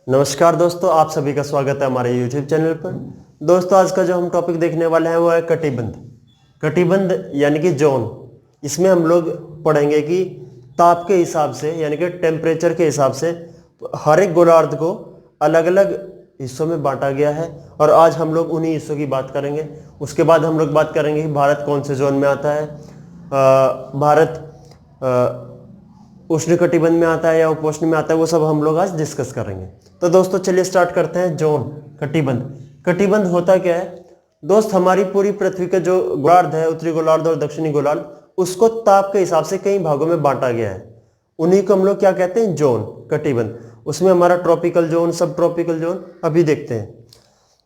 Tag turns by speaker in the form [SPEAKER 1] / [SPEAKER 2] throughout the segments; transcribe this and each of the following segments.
[SPEAKER 1] नमस्कार दोस्तों, आप सभी का स्वागत है हमारे YouTube चैनल पर। दोस्तों, आज का जो हम टॉपिक देखने वाले हैं वो है कटिबंध। कटिबंध यानी कि जोन। इसमें हम लोग पढ़ेंगे कि ताप के हिसाब से यानी कि टेम्परेचर के हिसाब से हर एक गोलार्ध को अलग अलग हिस्सों में बांटा गया है और आज हम लोग उन्हीं हिस्सों की बात करेंगे। उसके बाद हम लोग बात करेंगे कि भारत कौन से जोन में आता है, भारत उष्णकटिबंध में आता है या उपोष्ण में आता है, वो सब हम लोग आज डिस्कस करेंगे। तो दोस्तों चलिए स्टार्ट करते हैं। जोन, कटिबंध। कटिबंध होता क्या है दोस्त? हमारी पूरी पृथ्वी का जो गोलार्ध है, उत्तरी गोलार्ध और दक्षिणी गोलार्ध, उसको ताप के हिसाब से कई भागों में बांटा गया है। उन्हीं को हम लोग क्या कहते हैं? जोन, कटिबंध। उसमें हमारा ट्रॉपिकल जोन, सब ट्रॉपिकल जोन अभी देखते हैं।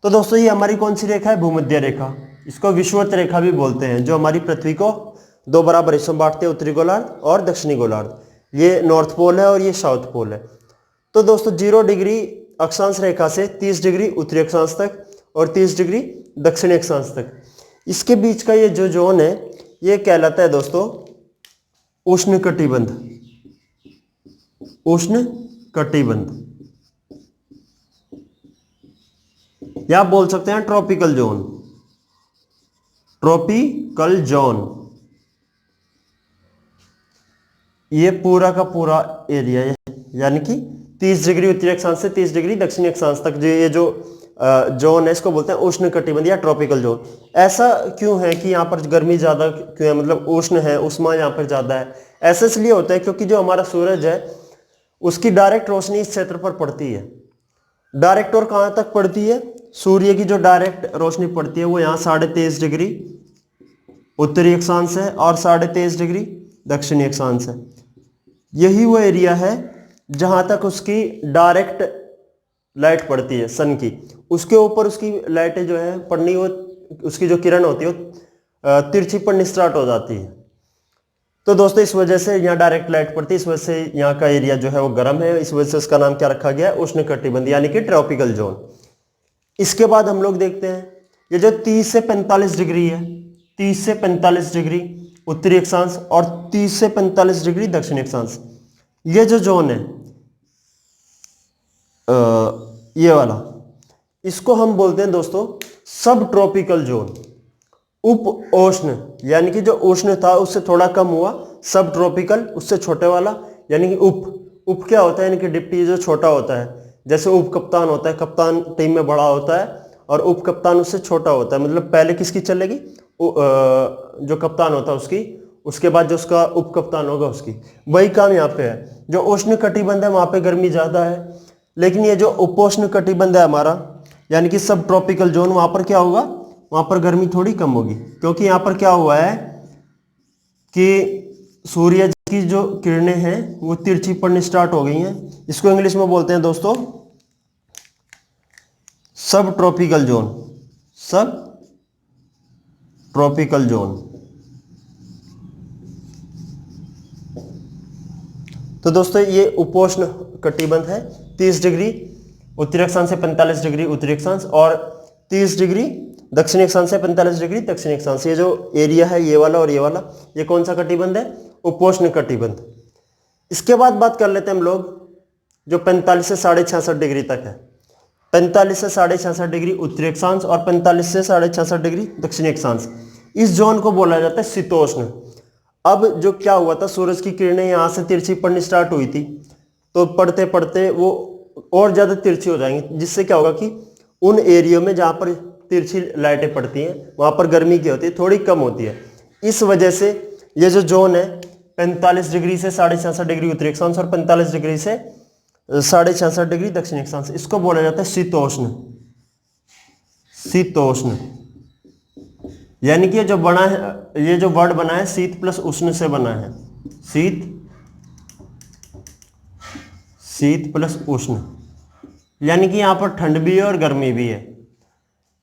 [SPEAKER 1] तो दोस्तों ये हमारी कौन सी रेखा है? भूमध्य रेखा। इसको विषुवत रेखा भी बोलते हैं, जो हमारी पृथ्वी को दो बराबर हिस्सों में बांटते हैं, उत्तरी गोलार्ध और दक्षिणी गोलार्ध। ये नॉर्थ पोल है और ये साउथ पोल है। तो दोस्तों 0 डिग्री अक्षांश रेखा से 30 डिग्री उत्तरी अक्षांश तक और 30 डिग्री दक्षिणी अक्षांश तक, इसके बीच का ये जो जोन है ये कहलाता है दोस्तों उष्ण कटिबंध। उष्ण कटिबंध या आप बोल सकते हैं ट्रॉपिकल जोन। ट्रॉपिकल जोन ये पूरा का पूरा एरिया है, यानी कि 30 डिग्री उत्तरी अक्षांश से 30 डिग्री दक्षिणी अक्षांश तक ये जो जोन है इसको बोलते हैं उष्ण कटिबंध या ट्रॉपिकल जोन। ऐसा क्यों है कि यहाँ पर गर्मी ज़्यादा क्यों है, मतलब उष्ण है, उष्मा यहाँ पर ज़्यादा है? ऐसा इसलिए होता है क्योंकि जो हमारा सूरज है उसकी डायरेक्ट रोशनी इस क्षेत्र पर पड़ती है। डायरेक्ट और कहाँ तक पड़ती है? सूर्य की जो डायरेक्ट रोशनी पड़ती है वो यहाँ 23.5 डिग्री उत्तरी अक्षांश है और 23.5 डिग्री दक्षिणी अक्षांश है। यही वो एरिया है जहां तक उसकी डायरेक्ट लाइट पड़ती है सन की, उसके ऊपर उसकी लाइटें जो है पड़नी, वो उसकी जो किरण होती है वो तिरछी पड़नी स्टार्ट हो जाती है। तो दोस्तों इस वजह से यहाँ डायरेक्ट लाइट पड़ती है, इस वजह से यहाँ का एरिया जो है वो गर्म है। इस वजह से उसका नाम क्या रखा गया? उष्ण कटिबंध यानी कि ट्रॉपिकल जोन। इसके बाद हम लोग देखते हैं ये जो 30 से 45 डिग्री है, 30 से 45 डिग्री उत्तरी अक्षांश और 30 से 45 डिग्री दक्षिणी अक्षांश, ये जो जोन है ये वाला, इसको हम बोलते हैं दोस्तों सब ट्रॉपिकल जोन। उप उष्ण यानी कि जो उष्ण था उससे थोड़ा कम हुआ, सब ट्रॉपिकल उससे छोटे वाला यानी कि उप क्या होता है? यानी कि डिप्टी जो छोटा होता है, जैसे उप कप्तान होता है, कप्तान टीम में बड़ा होता है और उप कप्तान उससे छोटा होता है। मतलब पहले किसकी चलेगी? जो कप्तान होता है उसकी, उसके बाद जो उसका उप कप्तान होगा उसकी। वही काम यहाँ पे है। जो उष्ण कटिबंध है वहां पे गर्मी ज्यादा है, लेकिन ये जो उपोष्ण कटिबंध है हमारा यानी कि सब ट्रॉपिकल जोन, वहां पर क्या होगा? वहां पर गर्मी थोड़ी कम होगी, क्योंकि यहाँ पर क्या हुआ है कि सूर्य की जो किरणें हैं वो तिरछी पड़नी स्टार्ट हो गई हैं। इसको इंग्लिश में बोलते हैं दोस्तों सब ट्रॉपिकल जोन। सब ट्रॉपिकल जोन। तो दोस्तों ये उपोष्ण कटिबंध है, 30 डिग्री उत्तरी अक्षांश से 45 डिग्री उत्तरी अक्षांश और 30 डिग्री दक्षिणी अक्षांश से 45 डिग्री दक्षिणी अक्षांश। ये जो एरिया है ये वाला और ये वाला, ये कौन सा कटिबंध है? उपोष्ण कटिबंध। इसके बाद बात कर लेते हैं हम लोग जो 45 से 66.5 डिग्री तक है। 45 से 66.5 डिग्री उत्तरी अक्षांश और 45 से 66.5 डिग्री दक्षिणी अक्षांश, इस जोन को बोला जाता है शीतोष्ण। अब जो क्या हुआ था, सूरज की किरणें यहाँ से तिरछी पड़नी स्टार्ट हुई थी, तो पढ़ते पढ़ते वो और ज़्यादा तिरछी हो जाएंगी, जिससे क्या होगा कि उन एरियो में जहाँ पर तिरछी लाइटें पड़ती हैं वहाँ पर गर्मी की होती है, थोड़ी कम होती है। इस वजह से ये जो जोन है 45 डिग्री से 66.5 डिग्री उत्तरी अक्षांश और 45 डिग्री से 66.5 डिग्री दक्षिणी अक्षांश, इसको बोला जाता है शीतोष्ण। शीतोष्ण यानी कि जो बना है, ये जो वर्ड बना है शीत प्लस उष्ण से बना है। शीत प्लस उष्ण यानी कि यहां पर ठंड भी है और गर्मी भी है।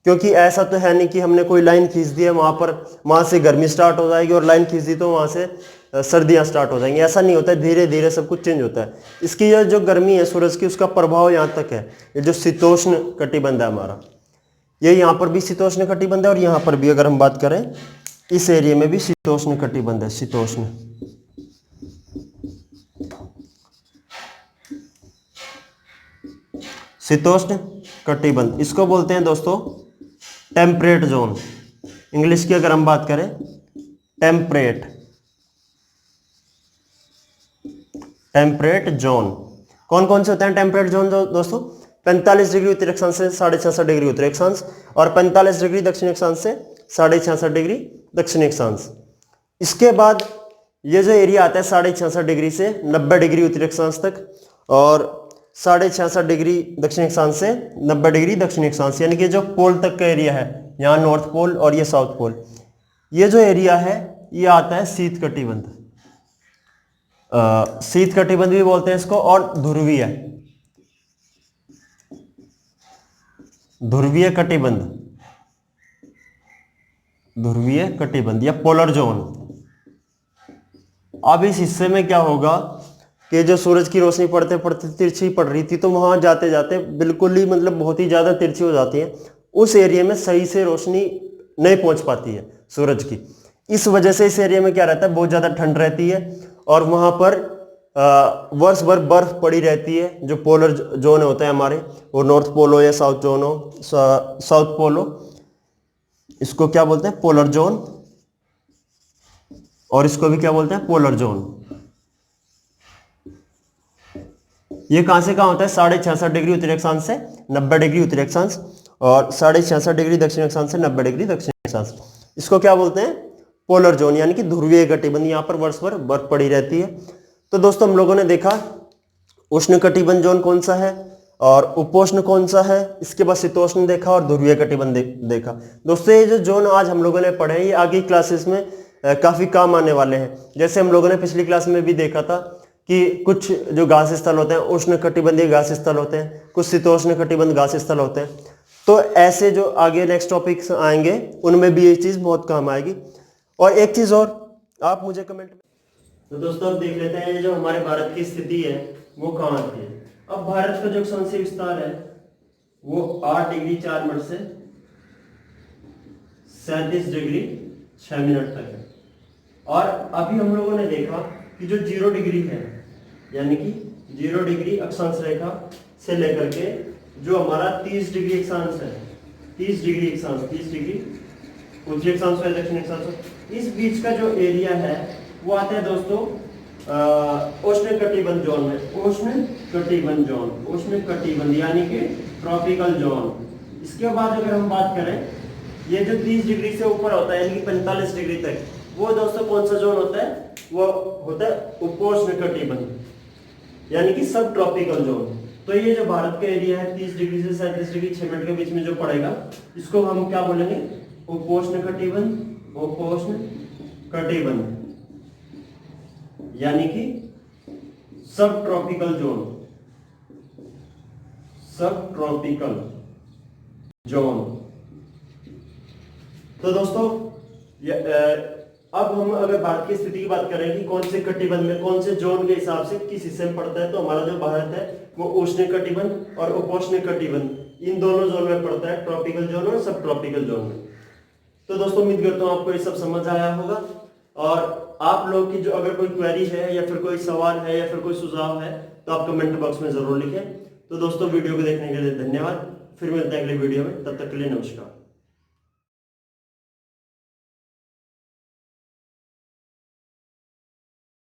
[SPEAKER 1] क्योंकि ऐसा तो है नहीं कि हमने कोई लाइन खींच दी है वहां से गर्मी स्टार्ट हो जाएगी और लाइन खींच दी तो वहां से सर्दियां स्टार्ट हो जाएंगी। ऐसा नहीं होता है, धीरे धीरे सब कुछ चेंज होता है। इसकी ये जो गर्मी है सूरज की, उसका प्रभाव यहाँ तक है। ये जो शीतोष्ण कटिबंध है हमारा, ये यहाँ पर भी शीतोष्ण कटिबंध है और यहाँ पर भी अगर हम बात करें इस एरिया में भी शीतोष्ण कटिबंध है। शीतोष्ण शीतोष्ण कटिबंध, इसको बोलते हैं दोस्तों टेम्परेट जोन। इंग्लिश की अगर हम बात करें टेम्परेट जोन। कौन कौन से होते हैं टेम्परेट जोन दोस्तों? 45 डिग्री उत्तरी अक्षांश से 66.5 डिग्री उत्तरी अक्षांश और 45 डिग्री दक्षिणी अक्षांश से 66.5 डिग्री दक्षिणी अक्षांश। इसके बाद ये जो एरिया आता है 66.5 डिग्री से 90 डिग्री उत्तरी अक्षांश तक और 66.5 डिग्री दक्षिणी अक्षांश से 90 डिग्री दक्षिणी अक्षांश, यानी कि जो पोल तक का एरिया है, यहाँ नॉर्थ पोल और ये साउथ पोल, ये जो एरिया है ये आता है शीत कटिबंध। शीत कटिबंध भी बोलते हैं इसको, और ध्रुवीय कटिबंध या पोलर जोन। अब इस हिस्से में क्या होगा कि जो सूरज की रोशनी पड़ते पड़ते तिरछी पड़ रही थी, तो वहां जाते जाते बिल्कुल ही मतलब बहुत ही ज्यादा तिरछी हो जाती है, उस एरिया में सही से रोशनी नहीं पहुंच पाती है सूरज की। इस वजह से इस एरिया में क्या रहता है, बहुत ज्यादा ठंड रहती है और वहां पर वर्ष भर बर्फ पड़ी रहती है। जो पोलर जोन होता है हमारे, वो नॉर्थ पोल हो या साउथ जोन हो, साउथ पोल हो, इसको क्या बोलते हैं? Polar zone. और इसको भी क्या बोलते हैं? Polar zone. ये कहां से कहां होता है? 66.5 डिग्री उत्तरी अक्षांश से 90 डिग्री उत्तरी अक्षांश और 66.5 डिग्री दक्षिणी अक्षांश से 90 डिग्री दक्षिणी अक्षांश। इसको क्या बोलते हैं? पोलर जोन, यानी कि ध्रुवीय कटिबंध। यहाँ पर वर्ष भर बर्फ पड़ी रहती है। तो दोस्तों हम लोगों ने देखा उष्ण कटिबंध जोन कौन सा है और उपोष्ण कौन सा है, इसके बाद शीतोष्ण देखा और ध्रुवीय कटिबंध देखा। दोस्तों ये जो जोन आज हम लोगों ने पढ़े हैं, ये आगे क्लासेस में काफी काम आने वाले हैं। जैसे हम लोगों ने पिछली क्लास में भी देखा था कि कुछ जो घास स्थल होते हैं उष्ण कटिबंधीय घास स्थल होते हैं, कुछ शीतोष्ण कटिबंध घास स्थल होते हैं। तो ऐसे जो आगे नेक्स्ट टॉपिक्स आएंगे उनमें भी ये चीज बहुत काम आएगी। और एक चीज और आप मुझे कमेंट में, तो दोस्तों अब देख लेते हैं ये जो हमारे भारत की स्थिति है वो कहाँ आती है। अब भारत का जो अक्षांशीय विस्तार है वो 8 डिग्री 4 मिनट से 37 डिग्री 6 मिनट तक है। और अभी हम लोगों ने देखा कि जो 0 डिग्री है, यानी कि 0 डिग्री अक्षांश रेखा से लेकर के जो हमारा 30 डिग्री अक्षांश है, 30 डिग्री उत्तरी अक्षांश है दक्षिणी अक्षांश, इस बीच का जो एरिया है वो आता है दोस्तों उष्ण कटिबंध जोन में। उष्ण कटिबंध यानी कि ट्रॉपिकल जोन। इसके बाद अगर हम बात करें, ये जो 30 डिग्री से ऊपर होता है यानी कि 45 डिग्री तक, वो दोस्तों कौन सा जोन होता है? वो होता है उपोष्ण कटिबंध, यानी कि सब ट्रॉपिकल जोन। तो ये जो भारत का एरिया है 30 डिग्री से 37 डिग्री 6 मिनट के बीच में जो पड़ेगा, इसको हम क्या बोलेंगे? उपोष्ण कटिबंध, यानी कि सब ट्रॉपिकल जोन। तो दोस्तों अब हम अगर भारत की स्थिति की बात करें कि कौन से कटिबंध में, कौन से जोन के हिसाब से किस हिस्से में पड़ता है, तो हमारा जो भारत है वो उष्ण कटिबंध और उपोष्ण कटिबंध इन दोनों जोन में पड़ता है, ट्रॉपिकल जोन और सब ट्रॉपिकल जोन में। तो दोस्तों उम्मीद करता हूँ आपको ये सब समझ आया होगा। और आप लोग की जो अगर कोई क्वेरी है या फिर कोई सवाल है या फिर कोई सुझाव है तो आप कमेंट बॉक्स में जरूर लिखें। तो दोस्तों वीडियो को देखने के लिए धन्यवाद। फिर मिलते हैं अगले वीडियो में, तब तक के लिए नमस्कार।